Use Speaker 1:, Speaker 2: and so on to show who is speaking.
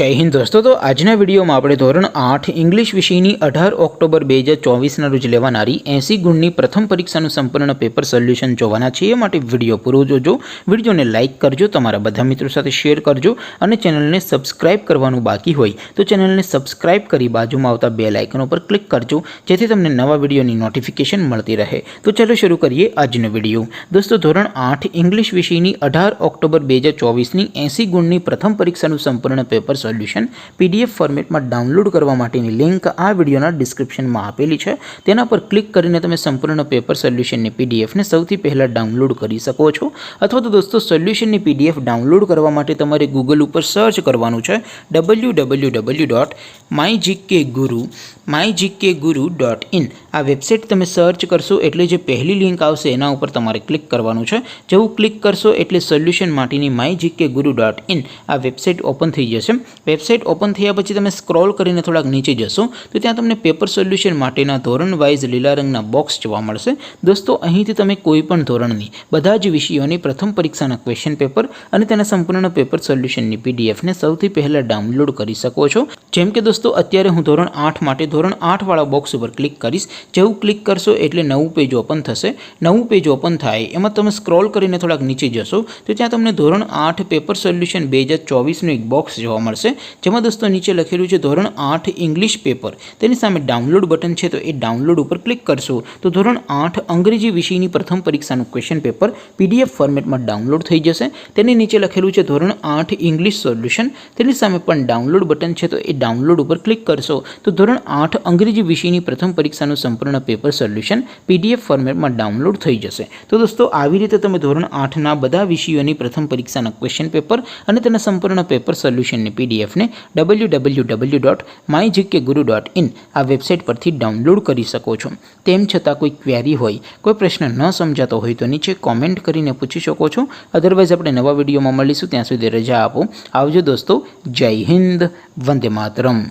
Speaker 1: जय हिंद दोस्तों। तो आजना विडियो में આપણે ધોરણ 8 इंग्लिश વિષયની 18 ઓક્ટોબર 2024 રોજ લેવાનારી 80 ગુણની પ્રથમ પરીક્ષાનું સંપૂર્ણ પેપર સોલ્યુશન જોવાના છે। એ માટે વિડિયો પૂરો જોજો, વિડિયોને લાઇક કરજો, તમારા બધા મિત્રો સાથે શેર કરજો અને ચેનલને સબસ્ક્રાઇબ કરવાનું બાકી હોય તો ચેનલને સબસ્ક્રાઇબ કરી બાજુમાં આવતા બેલ આઇકન પર ક્લિક કરજો જેથી તમને નવા વિડિયોની નોટિફિકેશન મળતી રહે। તો ચાલો શરૂ કરીએ આજનો વિડિયો। દોસ્તો ધોરણ 8 इंग्लिश વિષયની 18 ઓક્ટોબર 2024 ની 80 ગુણની પ્રથમ પરીક્ષાનું સંપૂર્ણ પેપર સોલ્યુશન पीडीएफ फॉर्मेट में डाउनलॉड करवा माटेनी लिंक आ विडियोना डिस्क्रिप्शन में आपेली है। तेना पर क्लिक करीने तमे संपूर्ण पेपर सोल्यूशन ने पीडीएफ ने सौथी पहला डाउनलॉड करी सको छो। अथवा तो दोस्तों सोल्यूशन ने पीडीएफ डाउनलॉड करवा माटे तमारे गूगल पर सर्च करवानुं छे www.mygkguru.in। आ वेबसाइट तमे सर्च करशो एटले जे पहली लिंक आवशे एना उपर तमारे क्लिक करवानुं छे। जेवुं क्लिक करशो एटले सोल्यूशन माटेनी mygkguru.in आ वेबसाइट ओपन थई जशे। वेबसाइट ओपन थया पछी तमे स्क्रॉल करीने थोड़ाक नीचे जशो तो त्यां तमने पेपर सोल्यूशन माटेना धोरण वाइज लीला रंगना बॉक्स जोवा मळशे। दोस्तों અહીંથી તમે કોઈપણ ધોરણની બધા જ વિષયોની પ્રથમ પરીક્ષાના ક્વેશ્ચન પેપર અને તેના સંપૂર્ણ પેપર સોલ્યુશનની પીડીએફ ને સૌથી પહેલા ડાઉનલોડ કરી શકો છો। જેમ કે દોસ્તો અત્યારે હું ધોરણ 8 માટે ધોરણ 8 વાળા બોક્સ ઉપર ક્લિક કરીશ। જેવું ક્લિક કરશો એટલે નવું પેજ ઓપન થશે। નવું પેજ ઓપન થાય એમાં તમે સ્ક્રોલ કરીને થોડાક નીચે જશો તો ત્યાં તમને ધોરણ 8 પેપર સોલ્યુશન 2024 નું એક બોક્સ જોવા મળશે। જેમાં दोस्तों नीचे लखेलू है धोरण 8 इंग्लिश पेपर, तेनी सामे डाउनलॉड बटन है तो ये डाउनलॉड पर क्लिक करशो तो धोरण 8 अंग्रेजी विषयनी प्रथम परीक्षाનું क्वेश्चन पेपर पीडीएफ फॉर्मेट में डाउनलॉड थई जशे। तेनी नीचे लखेलू है धोरण 8 इंग्लिश सोल्यूशन, तेनी सामे पण डाउनलॉड बटन है तो ये डाउनलॉड पर क्लिक करशो तो धोरण 8 अंग्रेजी विषयनी प्रथम परीक्षाનું संपूर्ण पेपर सोल्यूशन पीडीएफ फॉर्मेट में डाउनलॉड थई जशे। तो दोस्तों આવી રીતે તમે ધોરણ 8 ના બધા વિષયોની પ્રથમ પરીક્ષાના ક્વેશ્ચન પેપર અને તેના સંપૂર્ણ પેપર સોલ્યુશનની પીડીએફ ને www.mygkguru.in आ वेबसाइट पर डाउनलॉड करी सको छो। तेम छतां कोई क्वेरी होय, कोई प्रश्न न समजातो होय तो नीचे कॉमेंट करीने पूछी शको छो। अदरवाइज आपणे नवा विडियोमां मळीशुं, त्यां सुधी रजा आपो। आवजो दोस्तों। जय हिंद, वंदे मातरम।